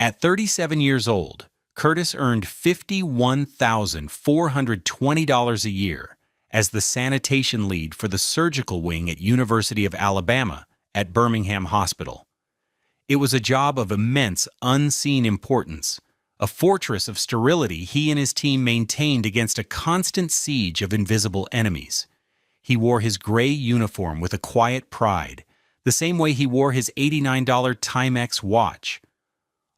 At 37 years old, Curtis earned $51,420 a year as the sanitation lead for the surgical wing at University of Alabama at Birmingham Hospital. It was a job of immense unseen importance, a fortress of sterility he and his team maintained against a constant siege of invisible enemies. He wore his gray uniform with a quiet pride, the same way he wore his $89 Timex watch.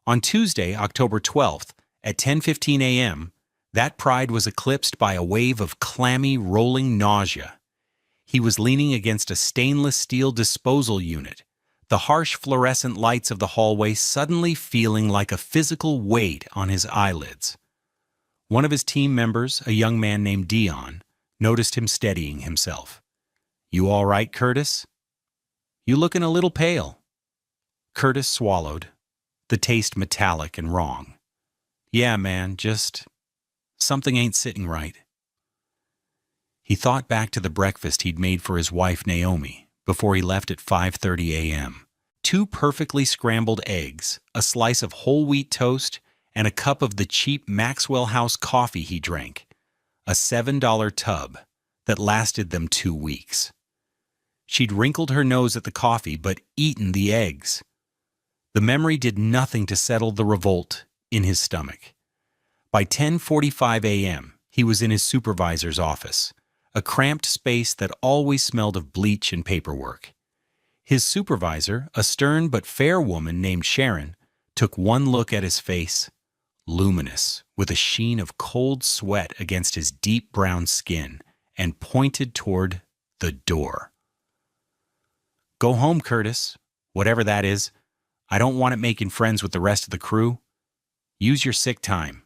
On Tuesday, October 12th, at 10:15 a.m., that pride was eclipsed by a wave of clammy, rolling nausea. He was leaning against a stainless steel disposal unit, the harsh fluorescent lights of the hallway suddenly feeling like a physical weight on his eyelids. One of his team members, a young man named Dion, noticed him steadying himself. "You all right, Curtis? You looking a little pale." Curtis swallowed, the taste metallic and wrong. "Yeah, man, just something ain't sitting right." He thought back to the breakfast he'd made for his wife Naomi before he left at 5:30 a.m. 2 perfectly scrambled eggs, a slice of whole wheat toast, and a cup of the cheap Maxwell House coffee he drank, a $7 tub that lasted them 2 weeks. She'd wrinkled her nose at the coffee but eaten the eggs. The memory did nothing to settle the revolt in his stomach. By 10:45 a.m., he was in his supervisor's office, a cramped space that always smelled of bleach and paperwork. His supervisor, a stern but fair woman named Sharon, took one look at his face, luminous, with a sheen of cold sweat against his deep brown skin, and pointed toward the door. "Go home, Curtis, whatever that is. I don't want it making friends with the rest of the crew. Use your sick time."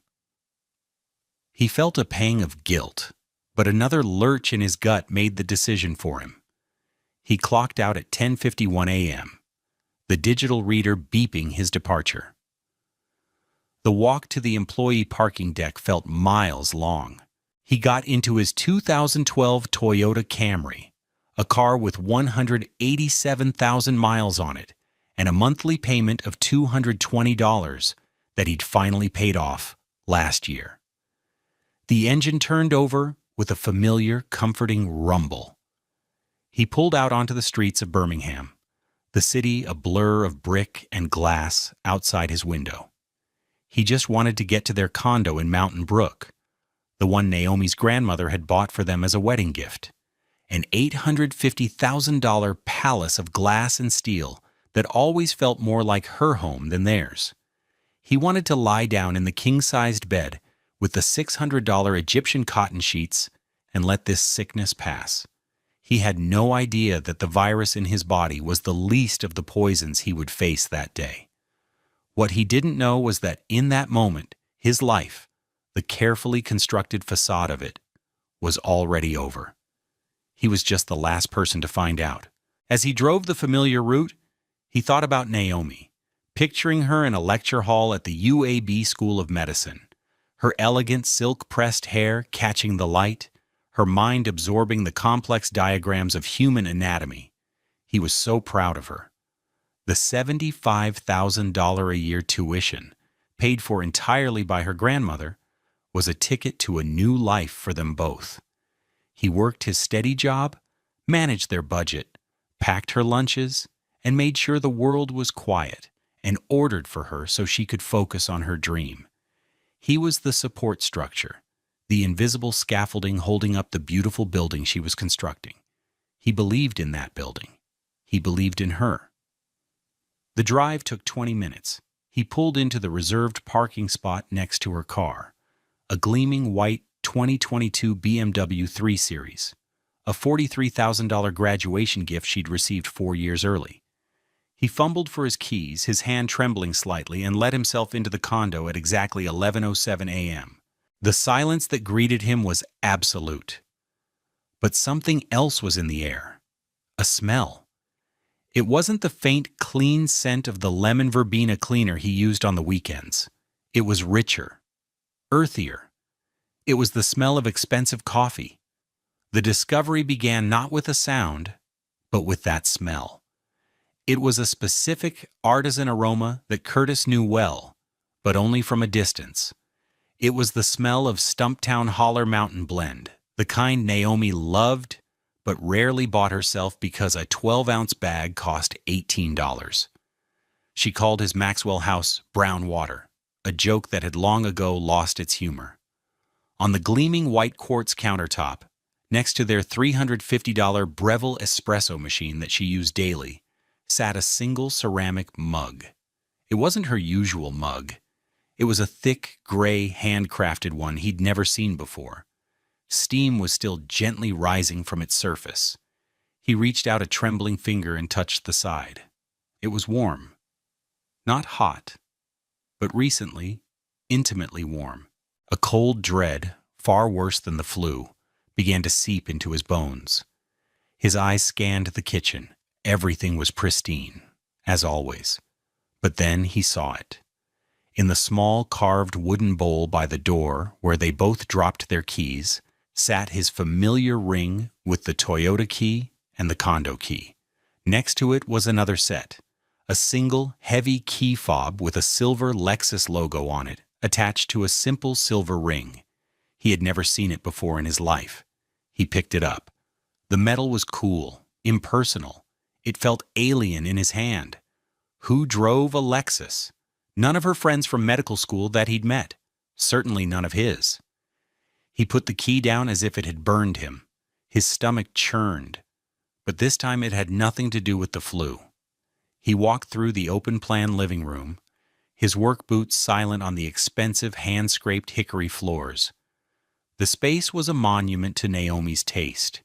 He felt a pang of guilt, but another lurch in his gut made the decision for him. He clocked out at 10:51 a.m., the digital reader beeping his departure. The walk to the employee parking deck felt miles long. He got into his 2012 Toyota Camry, a car with 187,000 miles on it, and a monthly payment of $220 that he'd finally paid off last year. The engine turned over with a familiar, comforting rumble. He pulled out onto the streets of Birmingham, the city a blur of brick and glass outside his window. He just wanted to get to their condo in Mountain Brook, the one Naomi's grandmother had bought for them as a wedding gift, an $850,000 palace of glass and steel that always felt more like her home than theirs. He wanted to lie down in the king-sized bed with the $600 Egyptian cotton sheets and let this sickness pass. He had no idea that the virus in his body was the least of the poisons he would face that day. What he didn't know was that in that moment, his life, the carefully constructed facade of it, was already over. He was just the last person to find out. As he drove the familiar route, he thought about Naomi, picturing her in a lecture hall at the UAB School of Medicine, her elegant silk-pressed hair catching the light, her mind absorbing the complex diagrams of human anatomy. He was so proud of her. The $75,000 a year tuition, paid for entirely by her grandmother, was a ticket to a new life for them both. He worked his steady job, managed their budget, packed her lunches, and made sure the world was quiet and ordered for her so she could focus on her dream. He was the support structure, the invisible scaffolding holding up the beautiful building she was constructing. He believed in that building. He believed in her. The drive took 20 minutes. He pulled into the reserved parking spot next to her car, a gleaming white 2022 BMW 3 Series, a $43,000 graduation gift she'd received 4 years early. He fumbled for his keys, his hand trembling slightly, and let himself into the condo at exactly 11:07 a.m. The silence that greeted him was absolute. But something else was in the air. A smell. It wasn't the faint, clean scent of the lemon verbena cleaner he used on the weekends. It was richer, earthier. It was the smell of expensive coffee. The discovery began not with a sound, but with that smell. It was a specific artisan aroma that Curtis knew well, but only from a distance. It was the smell of Stumptown Holler Mountain Blend, the kind Naomi loved but rarely bought herself because a 12-ounce bag cost $18. She called his Maxwell house brown water, a joke that had long ago lost its humor. On the gleaming white quartz countertop, next to their $350 Breville espresso machine that she used daily, sat a single ceramic mug. It wasn't her usual mug. It was a thick, gray, handcrafted one he'd never seen before. Steam was still gently rising from its surface. He reached out a trembling finger and touched the side. It was warm. Not hot, but recently, intimately warm. A cold dread, far worse than the flu, began to seep into his bones. His eyes scanned the kitchen. Everything was pristine, as always. But then he saw it. In the small carved wooden bowl by the door where they both dropped their keys, sat his familiar ring with the Toyota key and the condo key. Next to it was another set, a single, heavy key fob with a silver Lexus logo on it, attached to a simple silver ring. He had never seen it before in his life. He picked it up. The metal was cool, impersonal. It felt alien in his hand. Who drove a Lexus? None of her friends from medical school that he'd met. Certainly none of his. He put the key down as if it had burned him. His stomach churned. But this time it had nothing to do with the flu. He walked through the open-plan living room, his work boots silent on the expensive hand-scraped hickory floors. The space was a monument to Naomi's taste,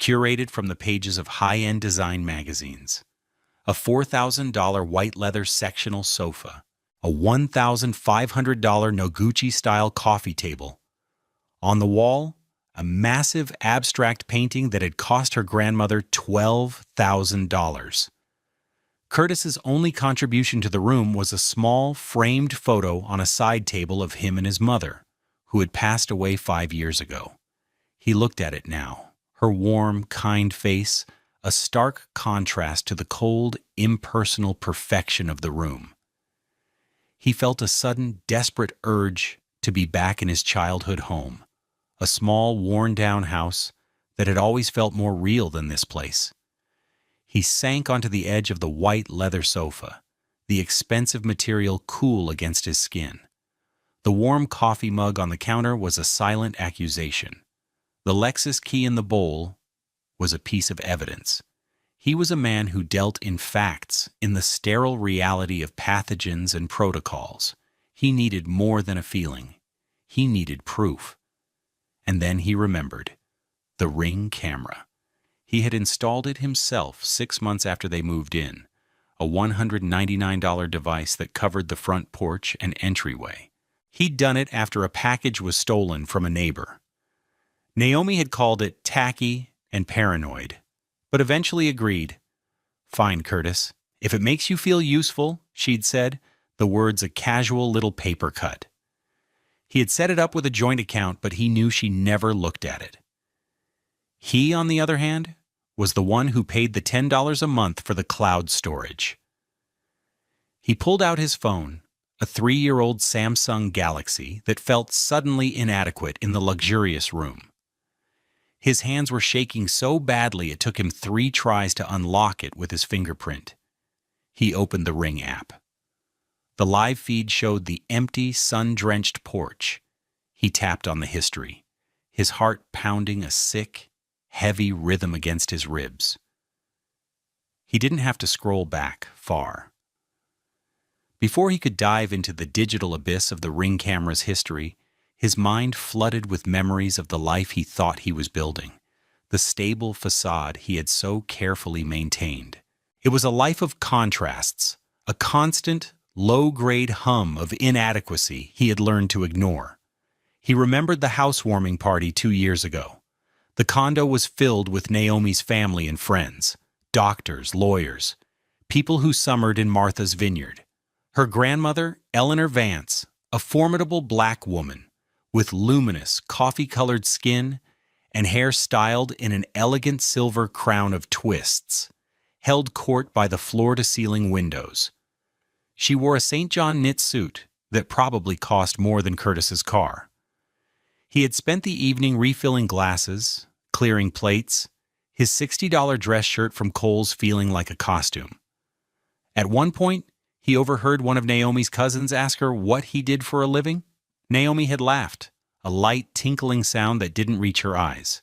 curated from the pages of high-end design magazines. A $4,000 white leather sectional sofa, a $1,500 Noguchi-style coffee table. On the wall, a massive abstract painting that had cost her grandmother $12,000. Curtis's only contribution to the room was a small, framed photo on a side table of him and his mother, who had passed away 5 years ago. He looked at it now, her warm, kind face, a stark contrast to the cold, impersonal perfection of the room. He felt a sudden, desperate urge to be back in his childhood home, a small, worn-down house that had always felt more real than this place. He sank onto the edge of the white leather sofa, the expensive material cool against his skin. The warm coffee mug on the counter was a silent accusation. The Lexus key in the bowl was a piece of evidence. He was a man who dealt in facts, in the sterile reality of pathogens and protocols. He needed more than a feeling. He needed proof. And then he remembered. The Ring camera. He had installed it himself 6 months after they moved in, a $199 device that covered the front porch and entryway. He'd done it after a package was stolen from a neighbor. Naomi had called it tacky and paranoid, but eventually agreed. "Fine, Curtis. If it makes you feel useful," she'd said, the words a casual little paper cut. He had set it up with a joint account, but he knew she never looked at it. He, on the other hand, was the one who paid the $10 a month for the cloud storage. He pulled out his phone, a 3-year-old Samsung Galaxy that felt suddenly inadequate in the luxurious room. His hands were shaking so badly it took him 3 tries to unlock it with his fingerprint. He opened the Ring app. The live feed showed the empty, sun-drenched porch. He tapped on the history, his heart pounding a sick, heavy rhythm against his ribs. He didn't have to scroll back far. Before he could dive into the digital abyss of the Ring camera's history, his mind flooded with memories of the life he thought he was building, the stable facade he had so carefully maintained. It was a life of contrasts, a constant, low-grade hum of inadequacy he had learned to ignore. He remembered the housewarming party 2 years ago. The condo was filled with Naomi's family and friends, doctors, lawyers, people who summered in Martha's Vineyard. Her grandmother, Eleanor Vance, a formidable black woman, with luminous, coffee-colored skin and hair styled in an elegant silver crown of twists, held court by the floor-to-ceiling windows. She wore a St. John knit suit that probably cost more than Curtis's car. He had spent the evening refilling glasses, clearing plates, his $60 dress shirt from Kohl's feeling like a costume. At one point, he overheard one of Naomi's cousins ask her what he did for a living. Naomi had laughed, a light, tinkling sound that didn't reach her eyes.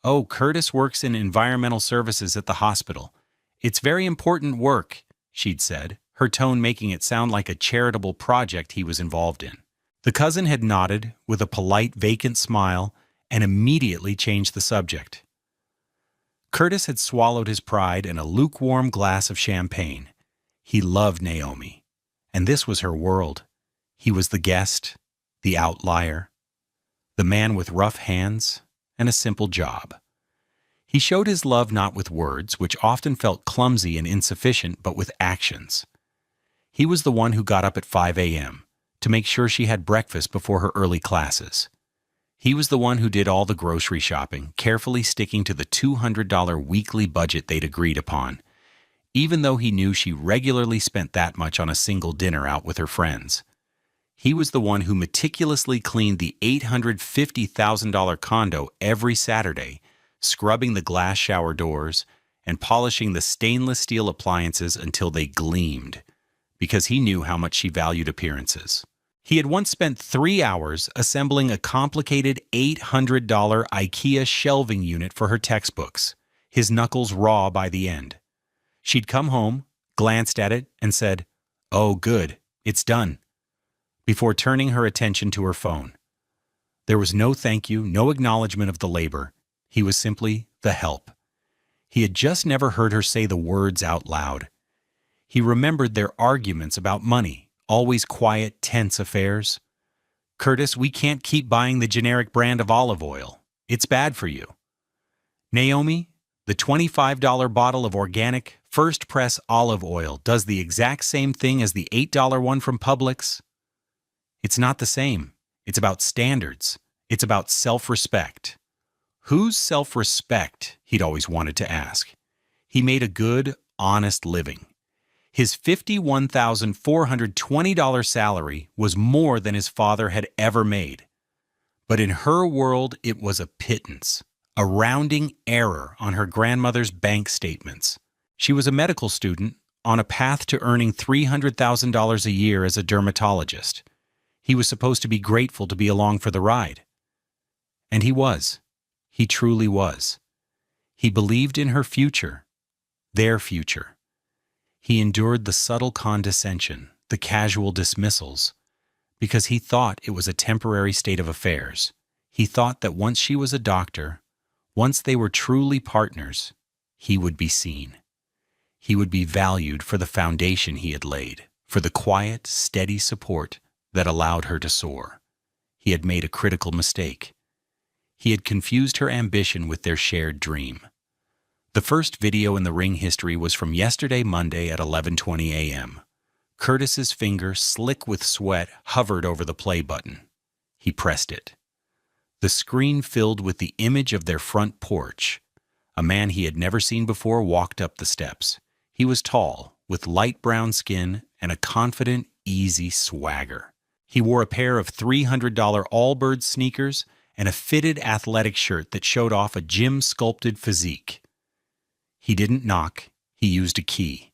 "Oh, Curtis works in environmental services at the hospital. It's very important work," she'd said, her tone making it sound like a charitable project he was involved in. The cousin had nodded with a polite, vacant smile and immediately changed the subject. Curtis had swallowed his pride in a lukewarm glass of champagne. He loved Naomi, and this was her world. He was the guest, the outlier, the man with rough hands and a simple job. He showed his love not with words, which often felt clumsy and insufficient, but with actions. He was the one who got up at 5 a.m. to make sure she had breakfast before her early classes. He was the one who did all the grocery shopping, carefully sticking to the $200 weekly budget they'd agreed upon, even though he knew she regularly spent that much on a single dinner out with her friends. He was the one who meticulously cleaned the $850,000 condo every Saturday, scrubbing the glass shower doors and polishing the stainless steel appliances until they gleamed, because he knew how much she valued appearances. He had once spent 3 hours assembling a complicated $800 IKEA shelving unit for her textbooks, his knuckles raw by the end. She'd come home, glanced at it, and said, "Oh, good, it's done," before turning her attention to her phone. There was no thank you, no acknowledgement of the labor. He was simply the help. He had just never heard her say the words out loud. He remembered their arguments about money, always quiet, tense affairs. "Curtis, we can't keep buying the generic brand of olive oil. It's bad for you." "Naomi, the $25 bottle of organic, first-press olive oil does the exact same thing as the $8 one from Publix." "It's not the same. It's about standards. It's about self-respect." Whose self-respect, he'd always wanted to ask. He made a good, honest living. His $51,420 salary was more than his father had ever made. But in her world, it was a pittance, a rounding error on her grandmother's bank statements. She was a medical student on a path to earning $300,000 a year as a dermatologist. He was supposed to be grateful to be along for the ride. And he was. He truly was. He believed in her future, their future. He endured the subtle condescension, the casual dismissals, because he thought it was a temporary state of affairs. He thought that once she was a doctor, once they were truly partners, he would be seen. He would be valued for the foundation he had laid, for the quiet, steady support that allowed her to soar. He had made a critical mistake. He had confused her ambition with their shared dream. The first video in the ring history was from yesterday, Monday at 11:20 a.m. Curtis's finger, slick with sweat, hovered over the play button. He pressed it. The screen filled with the image of their front porch. A man he had never seen before walked up the steps. He was tall, with light brown skin and a confident, easy swagger. He wore a pair of $300 Allbirds sneakers and a fitted athletic shirt that showed off a gym-sculpted physique. He didn't knock, he used a key.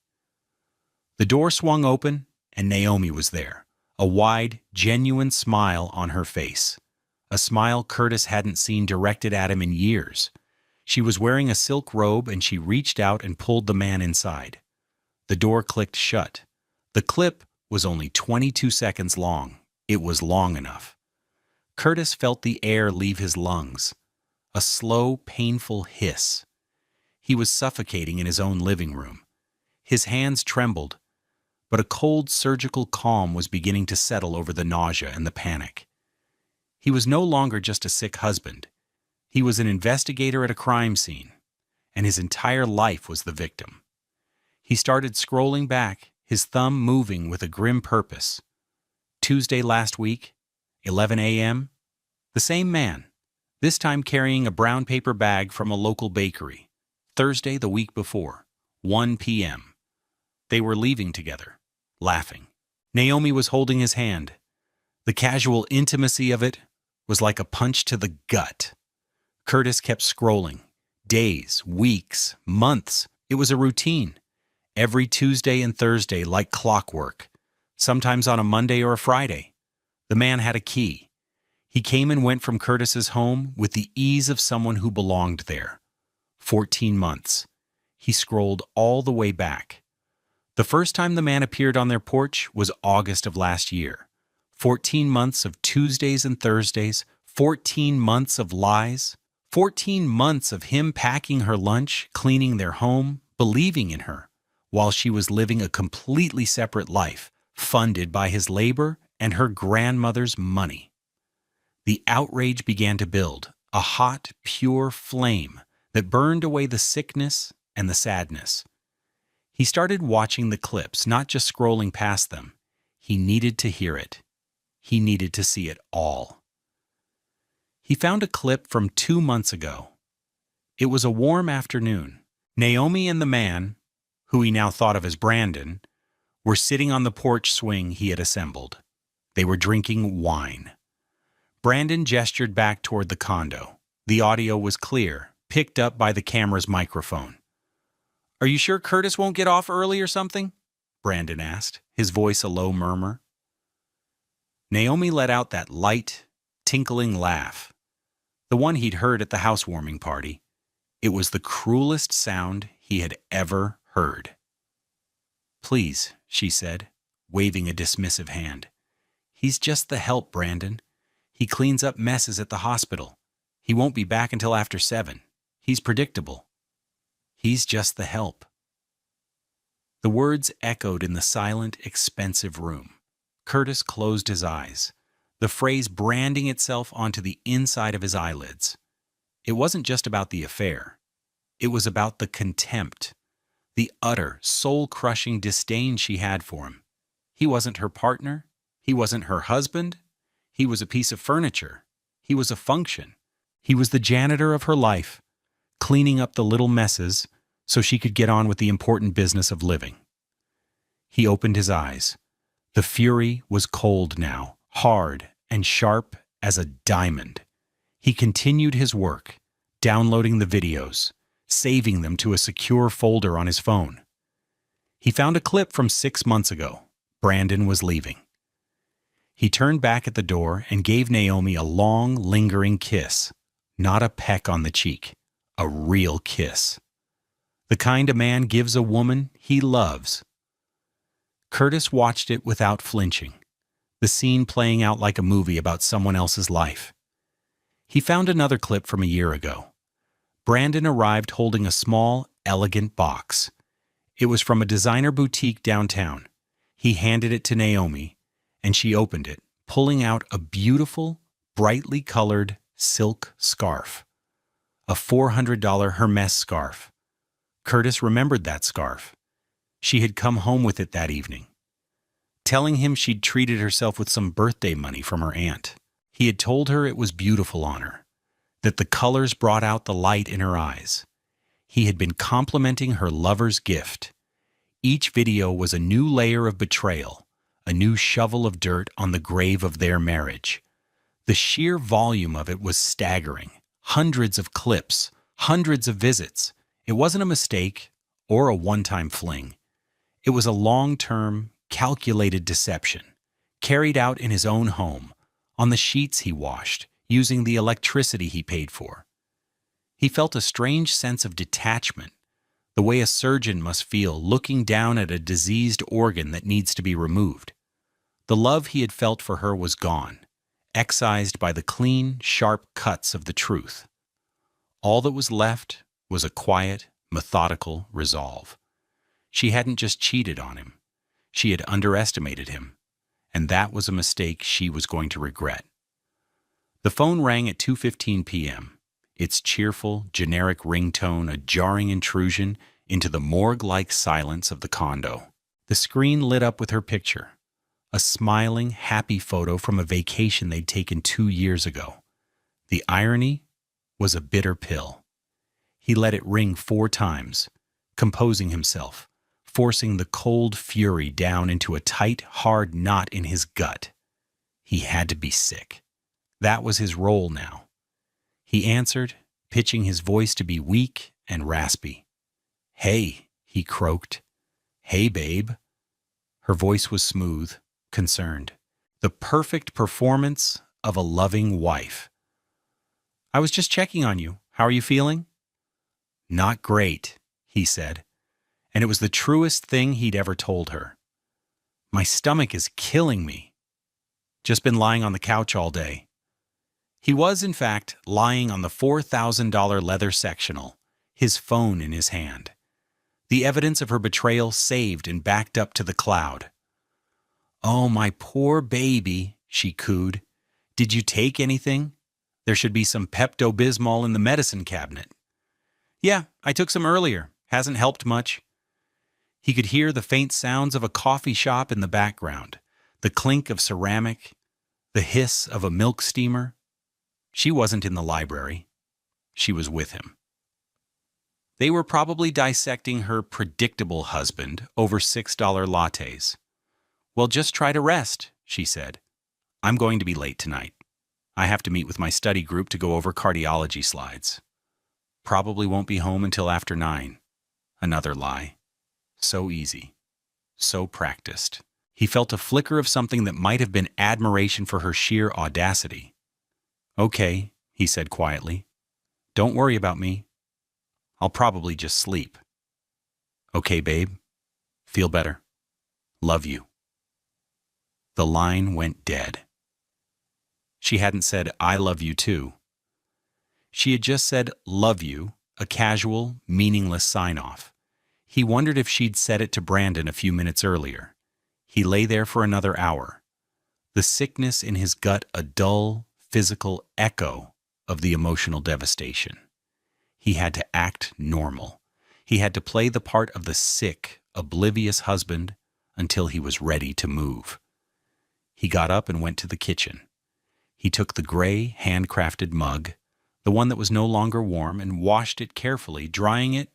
The door swung open, and Naomi was there, a wide, genuine smile on her face. A smile Curtis hadn't seen directed at him in years. She was wearing a silk robe, and she reached out and pulled the man inside. The door clicked shut. The clip was only 22 seconds long. It was long enough. Curtis felt the air leave his lungs, a slow, painful hiss. He was suffocating in his own living room. His hands trembled, but a cold surgical calm was beginning to settle over the nausea and the panic. He was no longer just a sick husband. He was an investigator at a crime scene, and his entire life was the victim. He started scrolling back, his thumb moving with a grim purpose. Tuesday last week, 11 a.m., the same man, this time carrying a brown paper bag from a local bakery. Thursday the week before, 1 p.m. They were leaving together, laughing. Naomi was holding his hand. The casual intimacy of it was like a punch to the gut. Curtis kept scrolling. Days, weeks, months. It was a routine. Every Tuesday and Thursday like clockwork. Sometimes on a Monday or a Friday. The man had a key. He came and went from Curtis's home with the ease of someone who belonged there. 14 months. He scrolled all the way back. The first time the man appeared on their porch was August of last year. 14 months of Tuesdays and Thursdays, 14 months of lies, 14 months of him packing her lunch, cleaning their home, believing in her, while she was living a completely separate life, funded by his labor and her grandmother's money. The outrage began to build, a hot, pure flame that burned away the sickness and the sadness. He started watching the clips, not just scrolling past them. He needed to hear it. He needed to see it all. He found a clip from 2 months ago. It was a warm afternoon. Naomi and the man, who he now thought of as Brandon, were sitting on the porch swing he had assembled. They were drinking wine. Brandon gestured back toward the condo. The audio was clear, picked up by the camera's microphone. "Are you sure Curtis won't get off early or something?" Brandon asked, his voice a low murmur. Naomi let out that light, tinkling laugh, the one he'd heard at the housewarming party. It was the cruelest sound he had ever heard. "Please," she said, waving a dismissive hand. "He's just the help, Brandon. He cleans up messes at the hospital. He won't be back until after 7. He's predictable. He's just the help." The words echoed in the silent, expensive room. Curtis closed his eyes, the phrase branding itself onto the inside of his eyelids. It wasn't just about the affair. It was about the contempt, the utter, soul-crushing disdain she had for him. He wasn't her partner. He wasn't her husband. He was a piece of furniture. He was a function. He was the janitor of her life, cleaning up the little messes so she could get on with the important business of living. He opened his eyes. The fury was cold now, hard and sharp as a diamond. He continued his work, downloading the videos, saving them to a secure folder on his phone. He found a clip from 6 months ago. Brandon was leaving. He turned back at the door and gave Naomi a long, lingering kiss, not a peck on the cheek, a real kiss. The kind a man gives a woman he loves. Curtis watched it without flinching, the scene playing out like a movie about someone else's life. He found another clip from a year ago. Brandon arrived holding a small, elegant box. It was from a designer boutique downtown. He handed it to Naomi, and she opened it, pulling out a beautiful, brightly colored silk scarf. A $400 Hermes scarf. Curtis remembered that scarf. She had come home with it that evening, telling him she'd treated herself with some birthday money from her aunt. He had told her it was beautiful on her, that the colors brought out the light in her eyes. He had been complimenting her lover's gift. Each video was a new layer of betrayal, a new shovel of dirt on the grave of their marriage. The sheer volume of it was staggering. Hundreds of clips, hundreds of visits. It wasn't a mistake or a one-time fling. It was a long-term, calculated deception, carried out in his own home, on the sheets he washed, using the electricity he paid for. He felt a strange sense of detachment, the way a surgeon must feel looking down at a diseased organ that needs to be removed. The love he had felt for her was gone, excised by the clean, sharp cuts of the truth. All that was left was a quiet, methodical resolve. She hadn't just cheated on him. She had underestimated him, and that was a mistake she was going to regret. The phone rang at 2:15 p.m., its cheerful, generic ringtone a jarring intrusion into the morgue-like silence of the condo. The screen lit up with her picture, a smiling, happy photo from a vacation they'd taken 2 years ago. The irony was a bitter pill. He let it ring 4 times, composing himself, forcing the cold fury down into a tight, hard knot in his gut. He had to be sick. That was his role now. He answered, pitching his voice to be weak and raspy. "Hey," he croaked. "Hey, babe." Her voice was smooth, concerned. The perfect performance of a loving wife. "I was just checking on you. How are you feeling?" "Not great," he said, and it was the truest thing he'd ever told her. "My stomach is killing me. Just been lying on the couch all day." He was, in fact, lying on the $4,000 leather sectional, his phone in his hand. The evidence of her betrayal saved and backed up to the cloud. "Oh, my poor baby," she cooed. "Did you take anything? There should be some Pepto-Bismol in the medicine cabinet." "Yeah, I took some earlier. Hasn't helped much." He could hear the faint sounds of a coffee shop in the background, the clink of ceramic, the hiss of a milk steamer. She wasn't in the library. She was with him. They were probably dissecting her predictable husband over $6 lattes. "Well, just try to rest," she said. "I'm going to be late tonight. I have to meet with my study group to go over cardiology slides. Probably won't be home until after 9. Another lie. So easy. So practiced. He felt a flicker of something that might have been admiration for her sheer audacity. "Okay," he said quietly. "Don't worry about me. I'll probably just sleep." "Okay, babe. Feel better. Love you." The line went dead. She hadn't said, "I love you too." She had just said, "love you," a casual, meaningless sign-off. He wondered if she'd said it to Brandon a few minutes earlier. He lay there for another hour, the sickness in his gut a dull, physical echo of the emotional devastation. He had to act normal. He had to play the part of the sick, oblivious husband until he was ready to move. He got up and went to the kitchen. He took the gray, handcrafted mug, the one that was no longer warm, and washed it carefully, drying it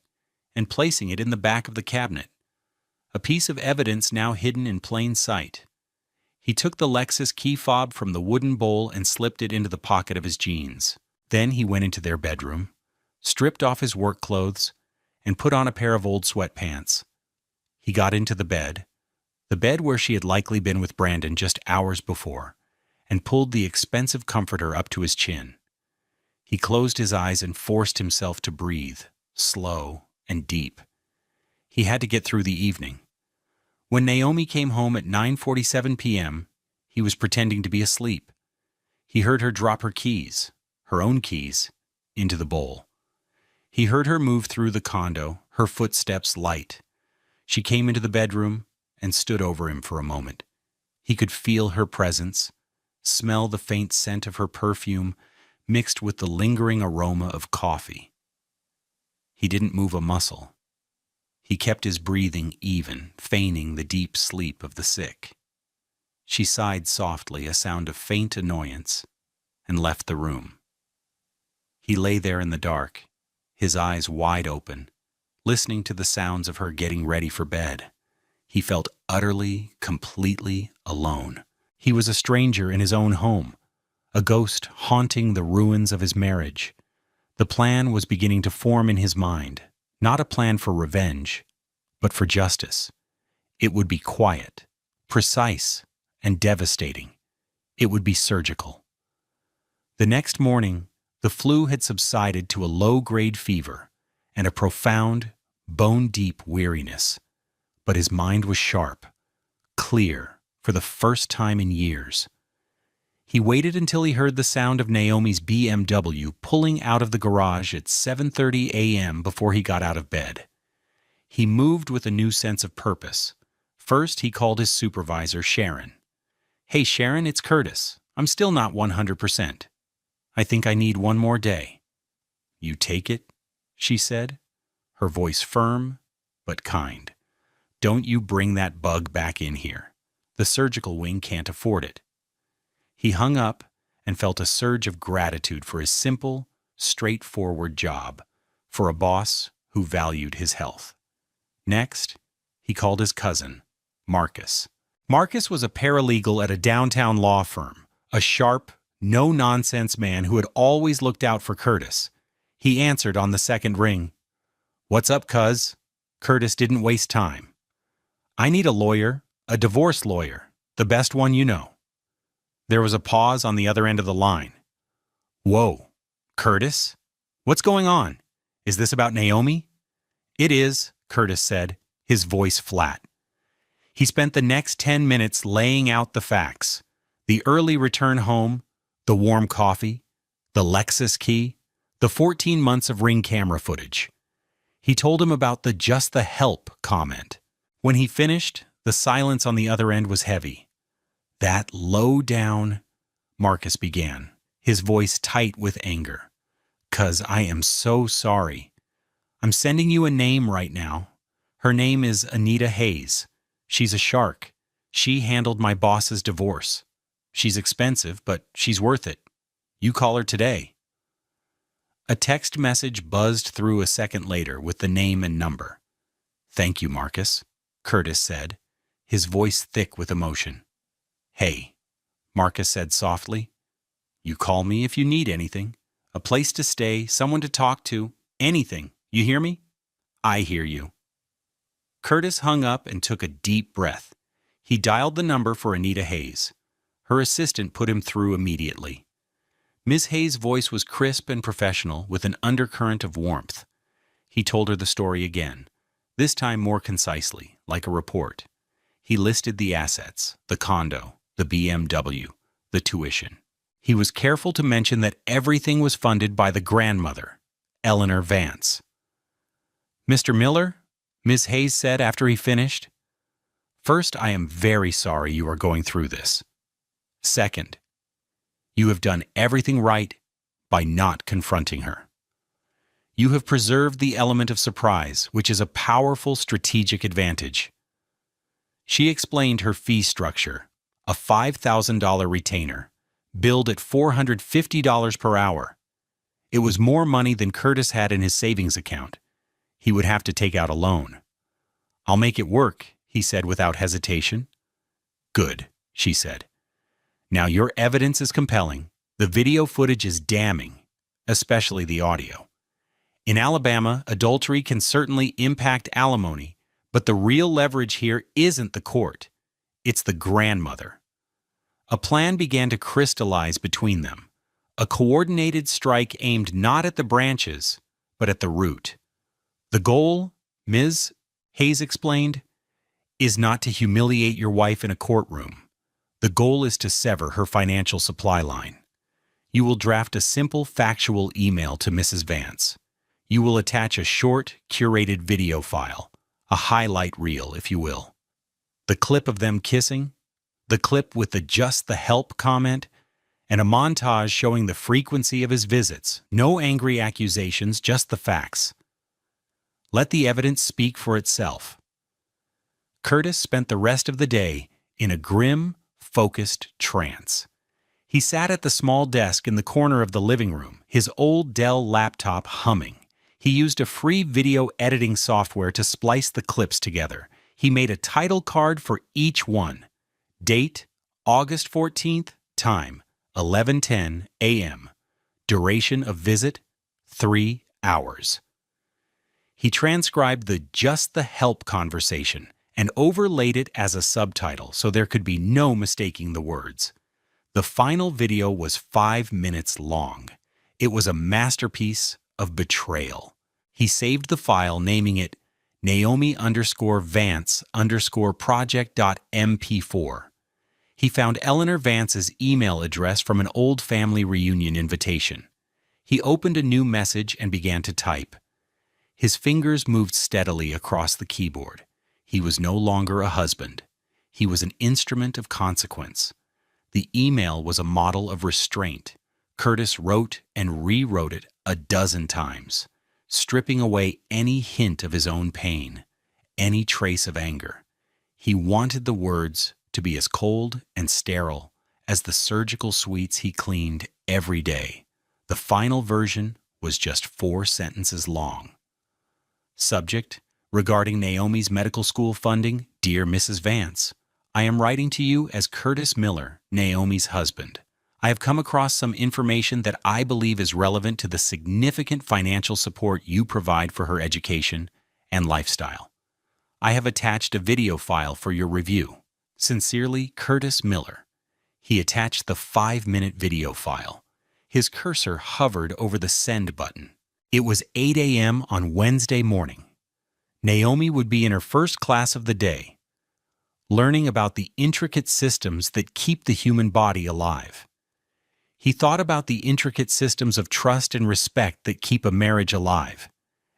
and placing it in the back of the cabinet, a piece of evidence now hidden in plain sight. He took the Lexus key fob from the wooden bowl and slipped it into the pocket of his jeans. Then he went into their bedroom, stripped off his work clothes, and put on a pair of old sweatpants. He got into the bed where she had likely been with Brandon just hours before, and pulled the expensive comforter up to his chin. He closed his eyes and forced himself to breathe, slow and deep. He had to get through the evening. When Naomi came home at 9:47 p.m., he was pretending to be asleep. He heard her drop her keys, her own keys, into the bowl. He heard her move through the condo, her footsteps light. She came into the bedroom and stood over him for a moment. He could feel her presence, smell the faint scent of her perfume mixed with the lingering aroma of coffee. He didn't move a muscle. He kept his breathing even, feigning the deep sleep of the sick. She sighed softly, a sound of faint annoyance, and left the room. He lay there in the dark, his eyes wide open, listening to the sounds of her getting ready for bed. He felt utterly, completely alone. He was a stranger in his own home, a ghost haunting the ruins of his marriage. The plan was beginning to form in his mind, not a plan for revenge, but for justice. It would be quiet, precise, and devastating. It would be surgical. The next morning, the flu had subsided to a low-grade fever and a profound, bone-deep weariness. But his mind was sharp, clear, for the first time in years. He waited until he heard the sound of Naomi's BMW pulling out of the garage at 7:30 a.m. before he got out of bed. He moved with a new sense of purpose. First, he called his supervisor, Sharon. "Hey, Sharon, it's Curtis. I'm still not 100%. I think I need one more day." "You take it?" she said, her voice firm but kind. "Don't you bring that bug back in here. The surgical wing can't afford it." He hung up and felt a surge of gratitude for his simple, straightforward job, for a boss who valued his health. Next, he called his cousin, Marcus. Marcus was a paralegal at a downtown law firm, a sharp, no-nonsense man who had always looked out for Curtis. He answered on the second ring. "What's up, cuz?" Curtis didn't waste time. "I need a lawyer, a divorce lawyer, the best one you know." There was a pause on the other end of the line. "Whoa, Curtis? What's going on? Is this about Naomi?" "It is," Curtis said, his voice flat. He spent the next 10 minutes laying out the facts. The early return home, the warm coffee, the Lexus key, the 14 months of Ring camera footage. He told him about the "just the help" comment. When he finished, the silence on the other end was heavy. "That low-down," Marcus began, his voice tight with anger. "'Cause I am so sorry. I'm sending you a name right now. Her name is Anita Hayes. She's a shark. She handled my boss's divorce. She's expensive, but she's worth it. You call her today." A text message buzzed through a second later with the name and number. "Thank you, Marcus," Curtis said, his voice thick with emotion. "Hey," Marcus said softly. "You call me if you need anything. A place to stay, someone to talk to, anything. You hear me?" "I hear you." Curtis hung up and took a deep breath. He dialed the number for Anita Hayes. Her assistant put him through immediately. Ms. Hayes' voice was crisp and professional, with an undercurrent of warmth. He told her the story again, this time more concisely, like a report. He listed the assets, the condo, the BMW, the tuition. He was careful to mention that everything was funded by the grandmother, Eleanor Vance. "Mr. Miller," Ms. Hayes said after he finished, "first, I am very sorry you are going through this. Second, you have done everything right by not confronting her. You have preserved the element of surprise, which is a powerful strategic advantage." She explained her fee structure, a $5,000 retainer, billed at $450 per hour. It was more money than Curtis had in his savings account. He would have to take out a loan. "I'll make it work," he said without hesitation. "Good," she said. "Now your evidence is compelling. The video footage is damning, especially the audio. In Alabama, adultery can certainly impact alimony, but the real leverage here isn't the court. It's the grandmother." A plan began to crystallize between them, a coordinated strike aimed not at the branches, but at the root. "The goal," Ms. Hayes explained, "is not to humiliate your wife in a courtroom. The goal is to sever her financial supply line. You will draft a simple factual email to Mrs. Vance. You will attach a short, curated video file, a highlight reel, if you will. The clip of them kissing, the clip with the "just the help" comment, and a montage showing the frequency of his visits. No angry accusations, just the facts. Let the evidence speak for itself." Curtis spent the rest of the day in a grim, focused trance. He sat at the small desk in the corner of the living room, his old Dell laptop humming. He used a free video editing software to splice the clips together. He made a title card for each one. Date, August 14th, time, 11:10 a.m. Duration of visit, 3 hours. He transcribed the "just the help" conversation and overlaid it as a subtitle so there could be no mistaking the words. The final video was 5 minutes long. It was a masterpiece of betrayal. He saved the file, naming it Naomi_Vance_project.mp4. He found Eleanor Vance's email address from an old family reunion invitation. He opened a new message and began to type. His fingers moved steadily across the keyboard. He was no longer a husband. He was an instrument of consequence. The email was a model of restraint. Curtis wrote and rewrote it a dozen times, stripping away any hint of his own pain, any trace of anger. He wanted the words to be as cold and sterile as the surgical suites he cleaned every day. The final version was just 4 sentences long. Subject: Regarding Naomi's medical school funding, dear Mrs. Vance, I am writing to you as Curtis Miller, Naomi's husband. I have come across some information that I believe is relevant to the significant financial support you provide for her education and lifestyle. I have attached a video file for your review. Sincerely, Curtis Miller. He attached the 5-minute video file. His cursor hovered over the send button. It was 8 a.m. on Wednesday morning. Naomi would be in her first class of the day, learning about the intricate systems that keep the human body alive. He thought about the intricate systems of trust and respect that keep a marriage alive,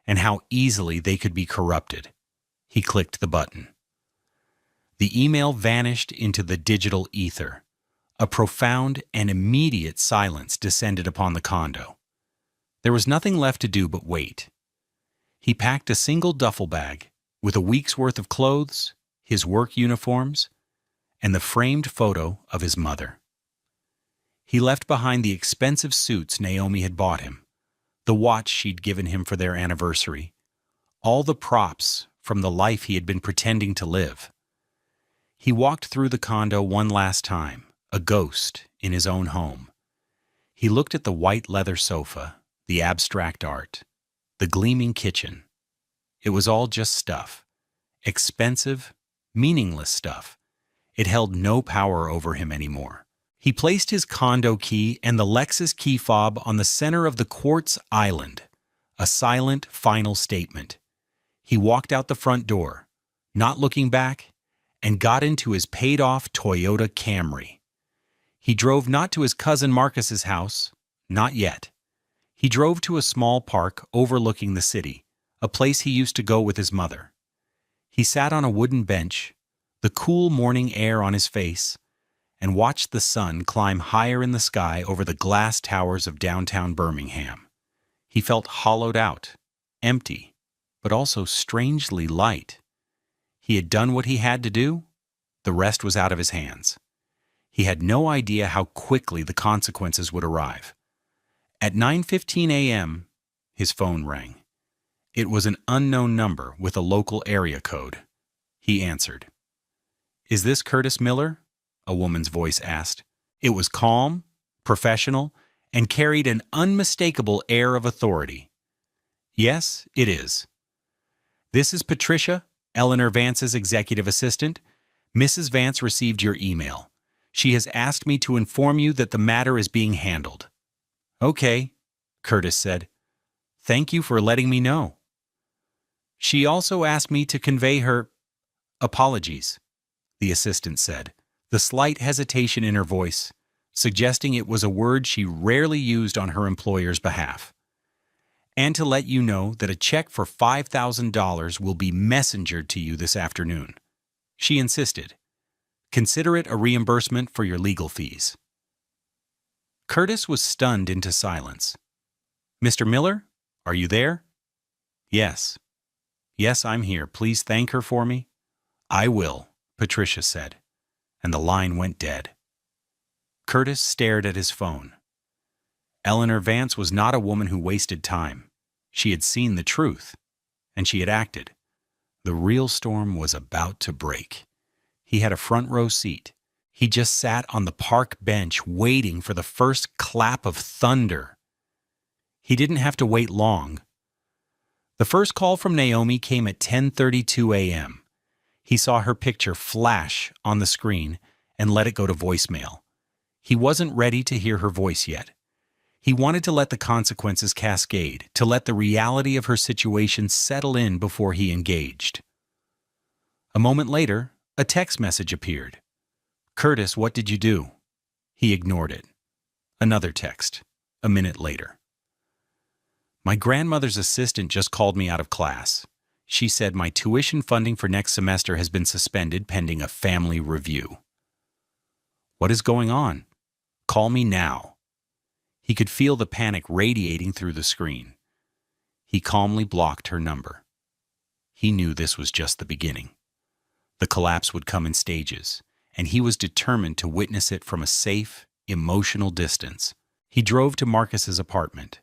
and how easily they could be corrupted. He clicked the button. The email vanished into the digital ether. A profound and immediate silence descended upon the condo. There was nothing left to do but wait. He packed a single duffel bag with a week's worth of clothes, his work uniforms, and the framed photo of his mother. He left behind the expensive suits Naomi had bought him, the watch she'd given him for their anniversary, all the props from the life he had been pretending to live. He walked through the condo one last time, a ghost in his own home. He looked at the white leather sofa, the abstract art, the gleaming kitchen. It was all just stuff. Expensive, meaningless stuff. It held no power over him anymore. He placed his condo key and the Lexus key fob on the center of the quartz island, a silent, final statement. He walked out the front door, not looking back, and got into his paid-off Toyota Camry. He drove not to his cousin Marcus's house, not yet. He drove to a small park overlooking the city, a place he used to go with his mother. He sat on a wooden bench, the cool morning air on his face, and watched the sun climb higher in the sky over the glass towers of downtown Birmingham. He felt hollowed out, empty, but also strangely light. He had done what he had to do. The rest was out of his hands. He had no idea how quickly the consequences would arrive. At 9:15 a.m., his phone rang. It was an unknown number with a local area code. He answered. "Is this Curtis Miller?" a woman's voice asked. It was calm, professional, and carried an unmistakable air of authority. "Yes, it is." "This is Patricia, Eleanor Vance's executive assistant. Mrs. Vance received your email. She has asked me to inform you that the matter is being handled." "Okay," Curtis said. "Thank you for letting me know." "She also asked me to convey her apologies," the assistant said, the slight hesitation in her voice, suggesting it was a word she rarely used on her employer's behalf. "And to let you know that a check for $5,000 will be messengered to you this afternoon." She insisted. "Consider it a reimbursement for your legal fees." Curtis was stunned into silence. "Mr. Miller, are you there?" "Yes. Yes, I'm here. Please thank her for me." "I will," Patricia said, and the line went dead. Curtis stared at his phone. Eleanor Vance was not a woman who wasted time. She had seen the truth, and she had acted. The real storm was about to break. He had a front row seat. He just sat on the park bench waiting for the first clap of thunder. He didn't have to wait long. The first call from Naomi came at 10:32 a.m. He saw her picture flash on the screen and let it go to voicemail. He wasn't ready to hear her voice yet. He wanted to let the consequences cascade, to let the reality of her situation settle in before he engaged. A moment later, a text message appeared. "Curtis, what did you do?" He ignored it. Another text, a minute later. "My grandmother's assistant just called me out of class. She said my tuition funding for next semester has been suspended pending a family review." "What is going on? Call me now." He could feel the panic radiating through the screen. He calmly blocked her number. He knew this was just the beginning. The collapse would come in stages, and he was determined to witness it from a safe, emotional distance. He drove to Marcus's apartment,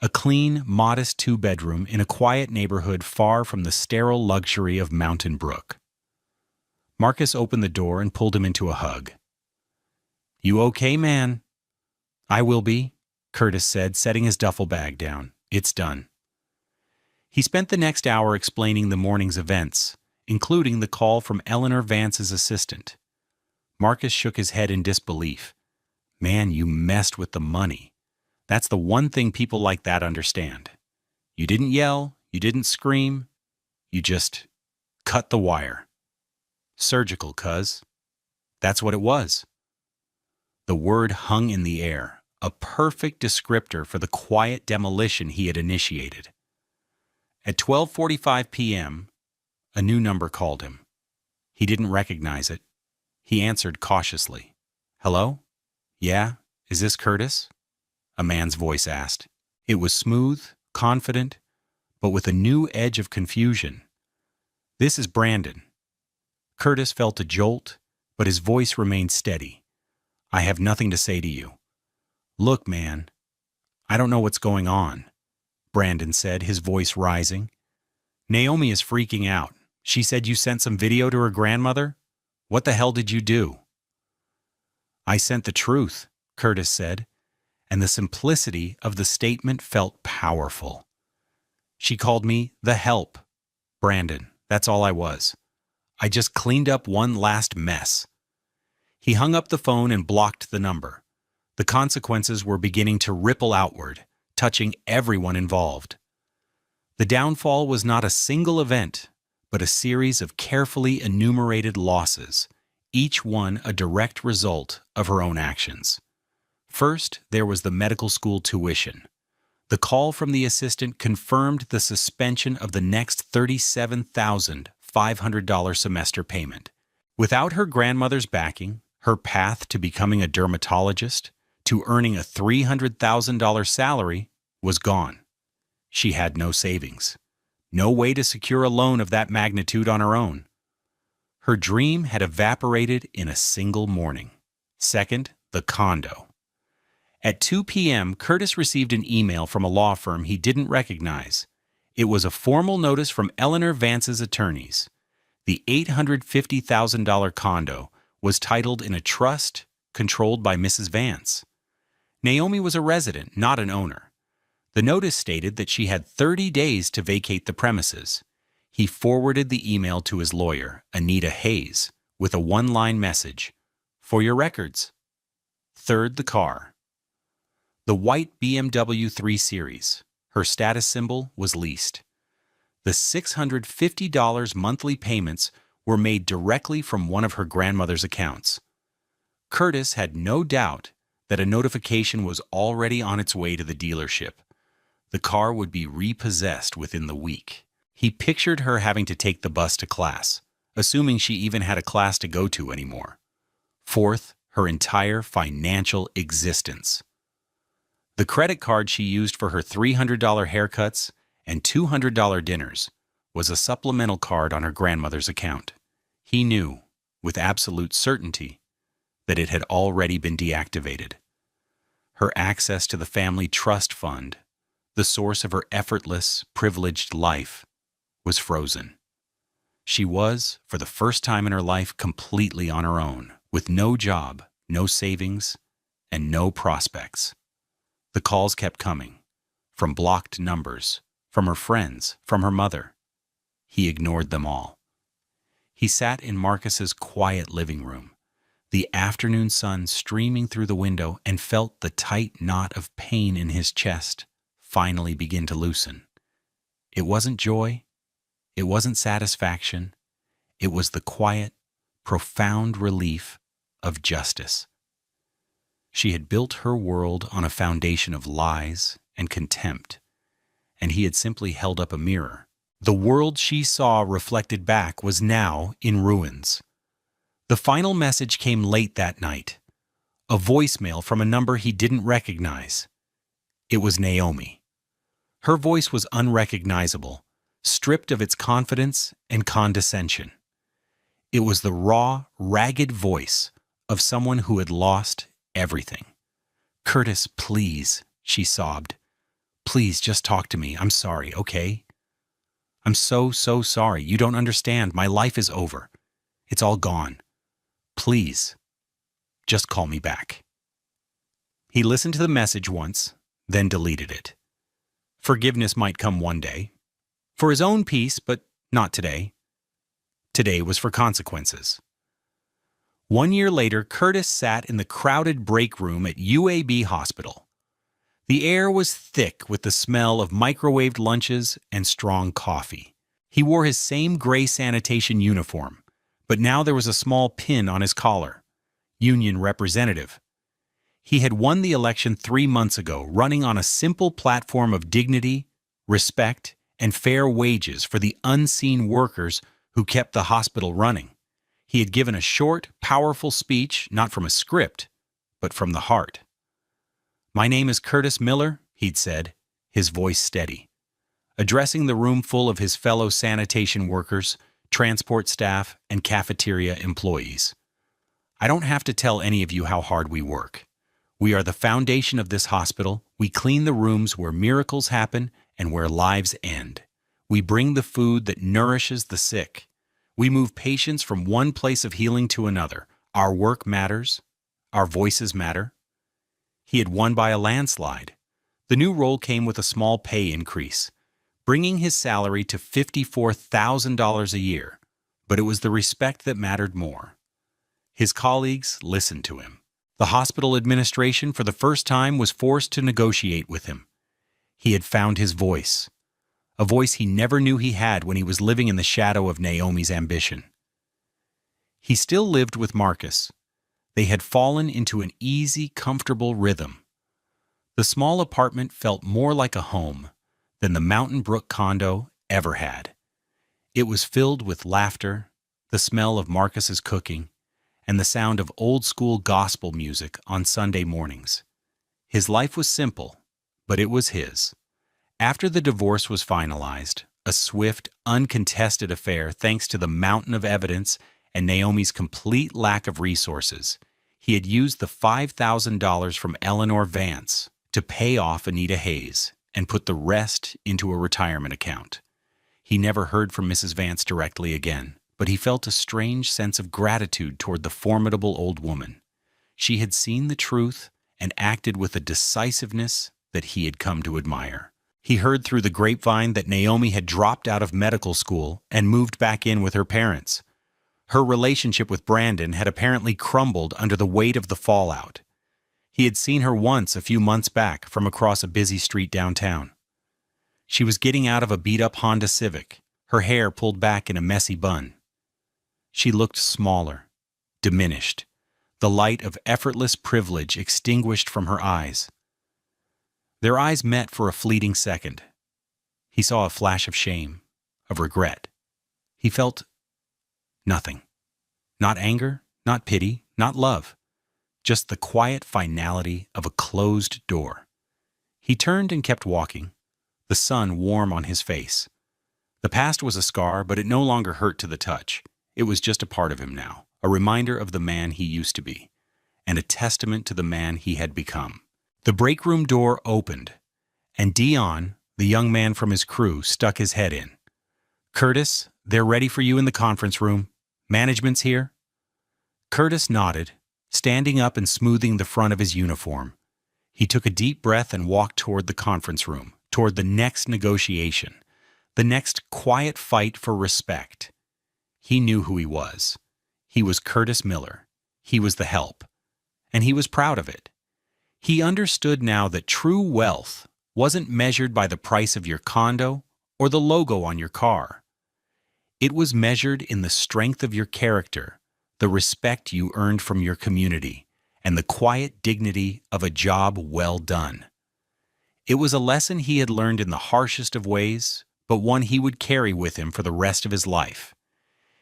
a clean, modest two-bedroom in a quiet neighborhood far from the sterile luxury of Mountain Brook. Marcus opened the door and pulled him into a hug. "You okay, man?" "I will be," Curtis said, setting his duffel bag down. "It's done." He spent the next hour explaining the morning's events, including the call from Eleanor Vance's assistant. Marcus shook his head in disbelief. "Man, you messed with the money. That's the one thing people like that understand. You didn't yell, you didn't scream, you just cut the wire. Surgical, cuz. That's what it was." The word hung in the air, a perfect descriptor for the quiet demolition he had initiated. At 12:45 p.m., a new number called him. He didn't recognize it. He answered cautiously. "Hello? Yeah? Is this Curtis?" A man's voice asked. It was smooth, confident, but with a new edge of confusion. "This is Brandon." Curtis felt a jolt, but his voice remained steady. "I have nothing to say to you." "Look, man, I don't know what's going on," Brandon said, his voice rising. "Naomi is freaking out. She said you sent some video to her grandmother? What the hell did you do?" "I sent the truth," Curtis said, and the simplicity of the statement felt powerful. "She called me the help. Brandon, that's all I was. I just cleaned up one last mess." He hung up the phone and blocked the number. The consequences were beginning to ripple outward, touching everyone involved. The downfall was not a single event, but a series of carefully enumerated losses, each one a direct result of her own actions. First, there was the medical school tuition. The call from the assistant confirmed the suspension of the next $37,500 semester payment. Without her grandmother's backing, her path to becoming a dermatologist, to earning a $300,000 salary, was gone. She had no savings, no way to secure a loan of that magnitude on her own. Her dream had evaporated in a single morning. Second, the condo. At 2 p.m., Curtis received an email from a law firm he didn't recognize. It was a formal notice from Eleanor Vance's attorneys. The $850,000 condo was titled in a trust controlled by Mrs. Vance. Naomi was a resident, not an owner. The notice stated that she had 30 days to vacate the premises. He forwarded the email to his lawyer, Anita Hayes, with a one-line message: "For your records." Third, the car. The white BMW 3 Series. Her status symbol was leased. The $650 monthly payments were made directly from one of her grandmother's accounts. Curtis had no doubt that a notification was already on its way to the dealership. The car would be repossessed within the week. He pictured her having to take the bus to class, assuming she even had a class to go to anymore. Fourth, her entire financial existence. The credit card she used for her $300 haircuts and $200 dinners was a supplemental card on her grandmother's account. He knew, with absolute certainty, that it had already been deactivated. Her access to the family trust fund, the source of her effortless, privileged life, was frozen. She was, for the first time in her life, completely on her own, with no job, no savings, and no prospects. The calls kept coming, from blocked numbers, from her friends, from her mother. He ignored them all. He sat in Marcus's quiet living room, the afternoon sun streaming through the window, and felt the tight knot of pain in his chest finally begin to loosen. It wasn't joy. It wasn't satisfaction. It was the quiet, profound relief of justice. She had built her world on a foundation of lies and contempt, and he had simply held up a mirror. The world she saw reflected back was now in ruins. The final message came late that night, a voicemail from a number he didn't recognize. It was Naomi. Her voice was unrecognizable, stripped of its confidence and condescension. It was the raw, ragged voice of someone who had lost everything. "Curtis, please," she sobbed. Please just talk to me. I'm sorry, okay? I'm so sorry. You don't understand. My life is over. It's all gone. Please, just call me back. He listened to the message once, then deleted it. Forgiveness might come one day. For his own peace, but not today. Today was for consequences. 1 year later, Curtis sat in the crowded break room at UAB Hospital. The air was thick with the smell of microwaved lunches and strong coffee. He wore his same gray sanitation uniform, but now there was a small pin on his collar. Union representative. He had won the election 3 months ago, running on a simple platform of dignity, respect, and fair wages for the unseen workers who kept the hospital running. He had given a short, powerful speech, not from a script, but from the heart. "My name is Curtis Miller," he'd said, his voice steady, addressing the room full of his fellow sanitation workers, transport staff, and cafeteria employees. "I don't have to tell any of you how hard we work. We are the foundation of this hospital. We clean the rooms where miracles happen and where lives end. We bring the food that nourishes the sick. We move patients from one place of healing to another. Our work matters. Our voices matter." He had won by a landslide. The new role came with a small pay increase, bringing his salary to $54,000 a year. But it was the respect that mattered more. His colleagues listened to him. The hospital administration, for the first time, was forced to negotiate with him. He had found his voice, a voice he never knew he had when he was living in the shadow of Naomi's ambition. He still lived with Marcus. They had fallen into an easy, comfortable rhythm. The small apartment felt more like a home than the Mountain Brook condo ever had. It was filled with laughter, the smell of Marcus's cooking, and the sound of old-school gospel music on Sunday mornings. His life was simple, but it was his. After the divorce was finalized, a swift, uncontested affair thanks to the mountain of evidence and Naomi's complete lack of resources, he had used the $5,000 from Eleanor Vance to pay off Anita Hayes and put the rest into a retirement account. He never heard from Mrs. Vance directly again, but he felt a strange sense of gratitude toward the formidable old woman. She had seen the truth and acted with a decisiveness that he had come to admire. He heard through the grapevine that Naomi had dropped out of medical school and moved back in with her parents. Her relationship with Brandon had apparently crumbled under the weight of the fallout. He had seen her once a few months back from across a busy street downtown. She was getting out of a beat-up Honda Civic, her hair pulled back in a messy bun. She looked smaller, diminished, the light of effortless privilege extinguished from her eyes. Their eyes met for a fleeting second. He saw a flash of shame, of regret. He felt nothing. Not anger, not pity, not love. Just the quiet finality of a closed door. He turned and kept walking, the sun warm on his face. The past was a scar, but it no longer hurt to the touch. It was just a part of him now, a reminder of the man he used to be, and a testament to the man he had become. The break room door opened, and Dion, the young man from his crew, stuck his head in. "Curtis, they're ready for you in the conference room. Management's here." Curtis nodded, standing up and smoothing the front of his uniform. He took a deep breath and walked toward the conference room, toward the next negotiation, the next quiet fight for respect. He knew who he was. He was Curtis Miller. He was the help. And he was proud of it. He understood now that true wealth wasn't measured by the price of your condo or the logo on your car. It was measured in the strength of your character, the respect you earned from your community, and the quiet dignity of a job well done. It was a lesson he had learned in the harshest of ways, but one he would carry with him for the rest of his life.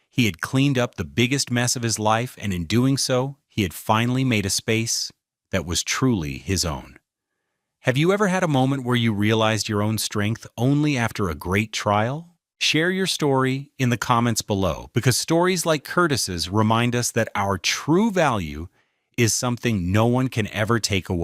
He had cleaned up the biggest mess of his life, and in doing so, he had finally made a space that was truly his own. Have you ever had a moment where you realized your own strength only after a great trial? Share your story in the comments below, because stories like Curtis's remind us that our true value is something no one can ever take away.